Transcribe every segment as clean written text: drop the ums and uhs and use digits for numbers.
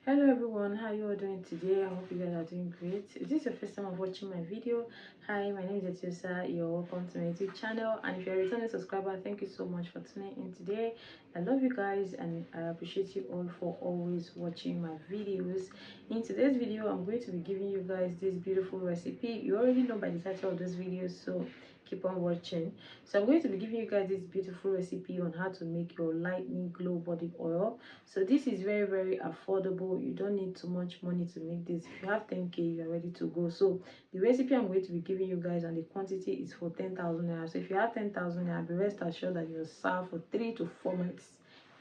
Hello everyone, how you all doing today? I hope you guys are doing great. If this is your first time of watching my video, hi, my name is Etiosa. You're welcome to my YouTube channel, and if you're a returning subscriber, thank you so much for tuning in today. I love you guys and I appreciate you all for always watching my videos. In today's video, I'm going to be giving you guys this beautiful recipe. You already know by the title of this video, so keep on watching. So I'm going to be giving you guys this beautiful recipe on how to make your lightening glow body oil. So this is very affordable. You don't need too much money to make this. If you have 10k, you are ready to go. So the recipe I'm going to be giving you guys and the quantity is for 10,000 naira. So if you have 10,000 naira, be rest assured that you'll serve for 3 to 4 months.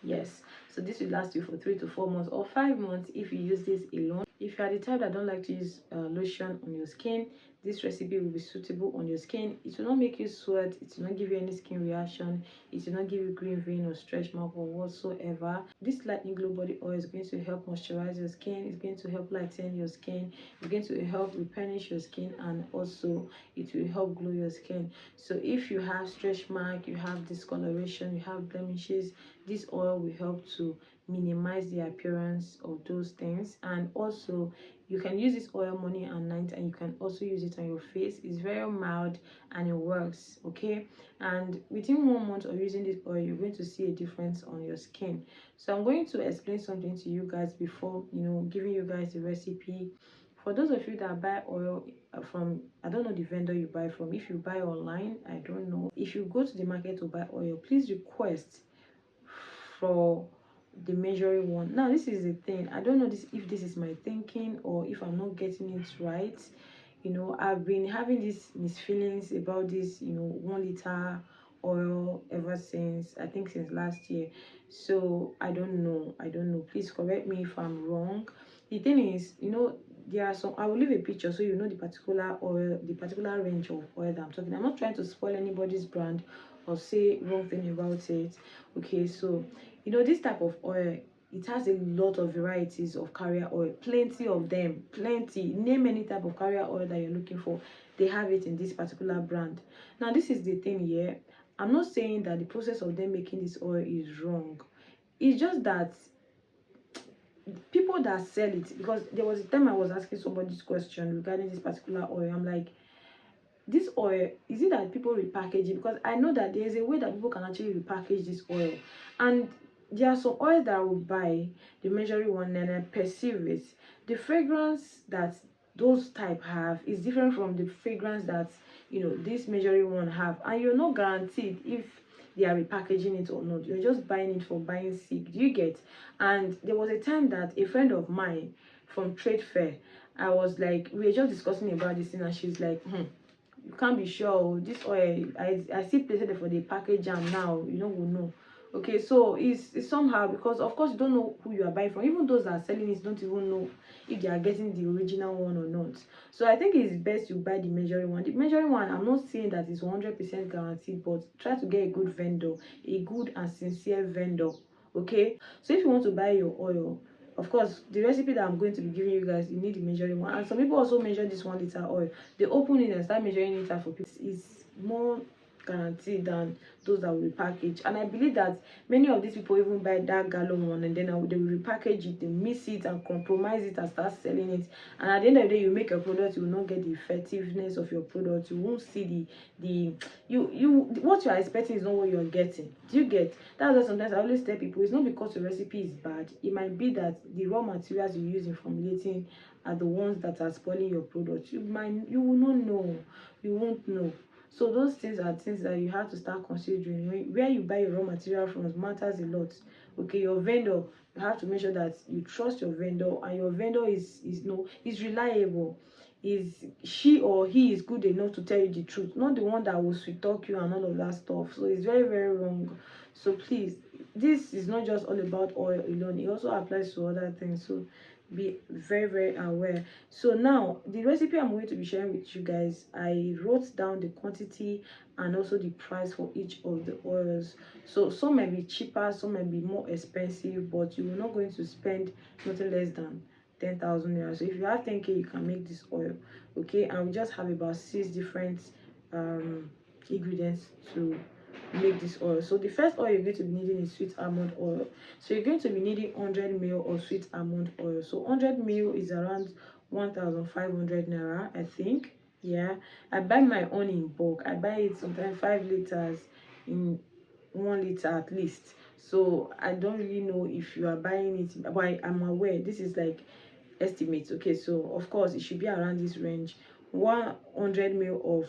Yes, so this will last you for 3 to 4 months or 5 months if you use this alone. If you are the type that don't like to use lotion on your skin, this recipe will be suitable on your skin. It will not make you sweat, it will not give you any skin reaction, it will not give you green vein or stretch mark or whatsoever. This lightening glow body oil is going to help moisturize your skin, it's going to help lighten your skin, it's going to help replenish your skin, and also it will help glow your skin. So if you have stretch mark, you have discoloration, you have blemishes, this oil will help to minimize the appearance of those things. And also you can use this oil morning and night, and you can also use it on your face. It's very mild and it works, okay? And within 1 month of using this oil, you're going to see a difference on your skin. So I'm going to explain something to you guys before giving you guys the recipe. For those of you that buy oil from, I don't know the vendor you buy from. If you buy online, I don't know. If you go to the market to buy oil, please request for the measuring one. Now this is the thing, I don't know if this is my thinking or if I'm not getting it right. I've been having these misfeelings about this 1 liter oil ever since, I think since last year. So I don't know, please correct me if I'm wrong. The thing is, there are some, I will leave a picture so you know the particular oil, the particular range of oil that I'm talking. I'm not trying to spoil anybody's brand or say wrong thing about it. Okay, so this type of oil, it has a lot of varieties of carrier oil, plenty of them, plenty. Name any type of carrier oil that you're looking for, they have it in this particular brand. Now this is the thing here, I'm not saying that the process of them making this oil is wrong. It's just that people that sell it, because there was a time I was asking somebody this question regarding this particular oil. I'm like, this oil, is it that people repackage it? Because I know that there is a way that people can actually repackage this oil, and there are some oils that I will buy the measuring one and I perceive it, the fragrance that those type have is different from the fragrance that this measuring one have, and you're not guaranteed if they are repackaging it or not. You're just buying it for buying sake. Do you get? And there was a time that a friend of mine from trade fair, I was like, we were just discussing about this thing, and she's like, you can't be sure this oil, I see places for the package, and now will know. Okay, so it's somehow, because of course you don't know who you are buying from. Even those that are selling it don't even know if they are getting the original one or not. So I think it's best you buy the measuring one. The measuring one, I'm not saying that it's 100% guaranteed, but try to get a good vendor, a good and sincere vendor. Okay, so if you want to buy your oil, of course the recipe that I'm going to be giving you guys, you need the measuring one. And some people also measure this 1 liter oil, they open it and start measuring it out for people. It's more guaranteed than those that will repackage. And I believe that many of these people even buy that gallon one, and then they will repackage it, they mix it and compromise it and start selling it. And at the end of the day, you make your product, you will not get the effectiveness of your product. You won't see what you are expecting is not what you are getting. Do you get? That's why sometimes I always tell people, it's not because your recipe is bad, it might be that the raw materials you use in formulating are the ones that are spoiling your product. You will not know, you won't know. So those things are things that you have to start considering. Where you buy your raw material from matters a lot. Okay, your vendor, you have to make sure that you trust your vendor, and your vendor is reliable. Is she or he is good enough to tell you the truth, not the one that will sweet talk you and all of that stuff. So it's very wrong. So please, this is not just all about oil alone, it also applies to other things. So be very aware. So now the recipe I'm going to be sharing with you guys, I wrote down the quantity and also the price for each of the oils. So some might be cheaper, some might be more expensive, but you're not going to spend nothing less than 10,000 naira. So if you have 10k, you can make this oil. Okay, and we just have about 6 different ingredients to make this oil. So the first oil you're going to be needing is sweet almond oil. So you're going to be needing 100 ml of sweet almond oil. So 100 ml is around 1,500 naira, I think. Yeah, I buy my own in bulk. I buy it sometimes 5 liters in 1 liter at least. So I don't really know if you are buying it, but I'm aware this is like estimates. Okay, so of course it should be around this range. 100 ml of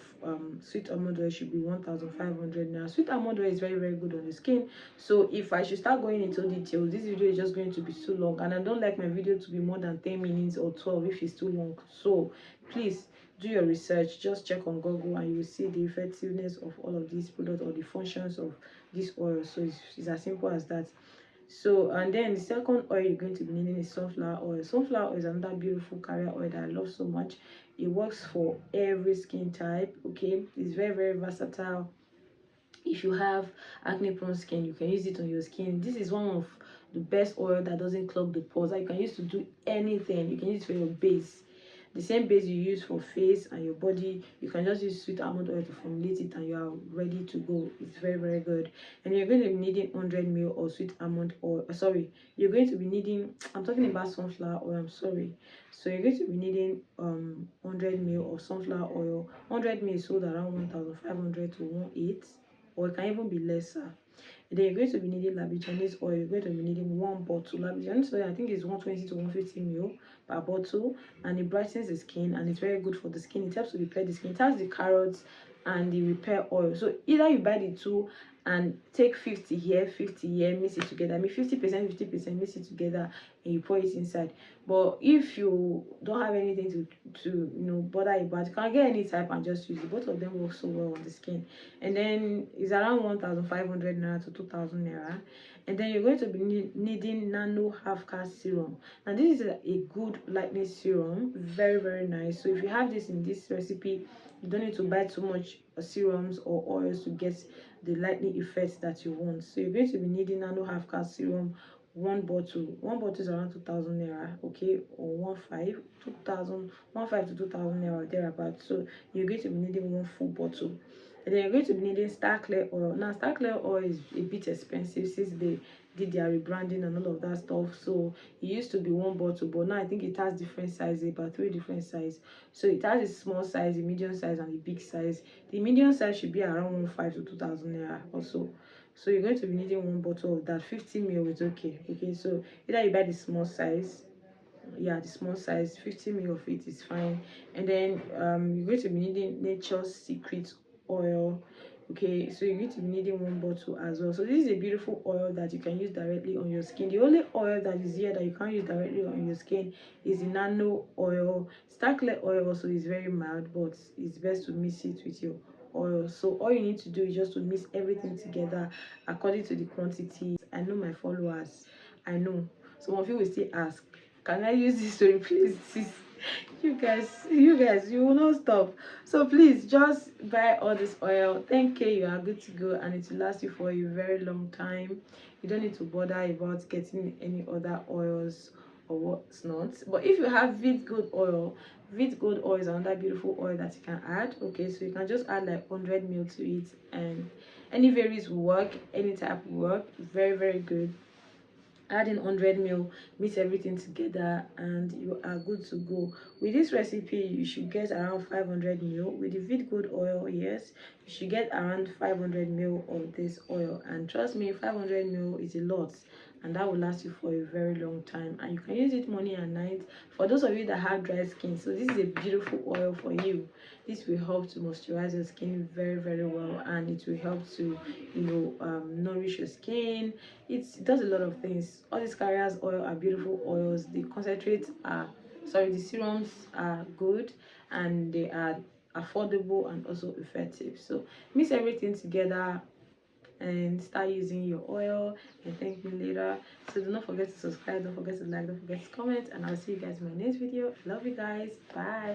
sweet almond oil should be 1,500 naira. Sweet almond oil is very, very good on the skin. So if I should start going into details, this video is just going to be too long, and I don't like my video to be more than 10 minutes or 12 if it's too long. So please do your research, just check on Google, and you will see the effectiveness of all of these products or the functions of this oil. So it's as simple as that. So, and then the second oil you're going to be needing is sunflower oil. Sunflower oil is another beautiful carrier oil that I love so much. It works for every skin type. Okay, it's very, very versatile. If you have acne prone skin, you can use it on your skin. This is one of the best oil that doesn't clog the pores. You can use to do anything. You can use it for your base, the same base you use for face and your body. You can just use sweet almond oil to formulate it, and you are ready to go. It's very, very good. And you're going to be needing 100 ml of sweet almond oil. Sorry, you're going to be needing, I'm talking about sunflower oil, I'm sorry. So you're going to be needing 100 ml of sunflower oil. 100 ml is sold around 1,500 to 1,800, or it can even be lesser. And then you're going to be needing Chinese oil. You're going to be needing 1 bottle. Chinese oil, I think, is 120 to 150 ml per bottle, and it brightens the skin, and it's very good for the skin. It helps to repair the skin. It has the carrots and the repair oil. So either you buy the two and take 50 here, 50 here, mix it together. I mean 50%, 50%, mix it together, and you pour it inside. But if you don't have anything to bother about, you can get any type and just use it. Both of them work so well on the skin. And then it's around 1,500 naira to 2,000 naira. And then you're going to be needing nano half cast serum. Now this is a good lightening serum, very, very nice. So if you have this in this recipe, you don't need to buy too much serums or oils to get the lightening effects that you want. So you're going to be needing nano half cast serum, 1 bottle. 1 bottle is around 2,000 naira, okay, or 1,500 to 2,000 naira, thereabout. So you're going to be needing 1 full bottle. And then you're going to be needing Star Clear oil. Now Star Clear oil is a bit expensive since they did their rebranding and all of that stuff. So it used to be 1 bottle, but now I think it has different sizes, about 3 different sizes. So it has a small size, a medium size, and a big size. The medium size should be around 1,500 to 2,000 naira also. So you're going to be needing 1 bottle of that. 50 ml is okay. Okay, so either you buy the small size, yeah, the small size, 50 ml of it is fine. And then you're going to be needing Nature's Secret oil. Okay, so you're going to be needing 1 bottle as well. So this is a beautiful oil that you can use directly on your skin. The only oil that is here that you can't use directly on your skin is the nano oil. Star Clear oil also is very mild, but it's best to mix it with your oil. So all you need to do is just to mix everything together according to the quantity. I know my followers, I know some of you will still ask, can I use this to replace this? you guys, you will not stop. So please just buy all this oil. 10k, you are good to go, and it will last you for a very long time. You don't need to bother about getting any other oils or what's not. But if you have Vit Gold oil, Vit Gold oil is another beautiful oil that you can add. Okay, so you can just add like 100 ml to it, and any varies will work, any type will work. Very, very good. Add in 100 ml, mix everything together, and you are good to go. With this recipe, you should get around 500 ml. With the Vit Gold oil, yes, you should get around 500 ml of this oil, and trust me, 500 ml is a lot, and that will last you for a very long time, and you can use it morning and night for those of you that have dry skin. So this is a beautiful oil for you. This will help to moisturize your skin very, very well, and it will help to nourish your skin. It does a lot of things. All these carriers oil are beautiful oils. The concentrates are, sorry, the serums are good, and they are affordable and also effective. So mix everything together and start using your oil, and thank me later. So do not forget to subscribe, don't forget to like, don't forget to comment, and I'll see you guys in my next video. Love you guys. Bye.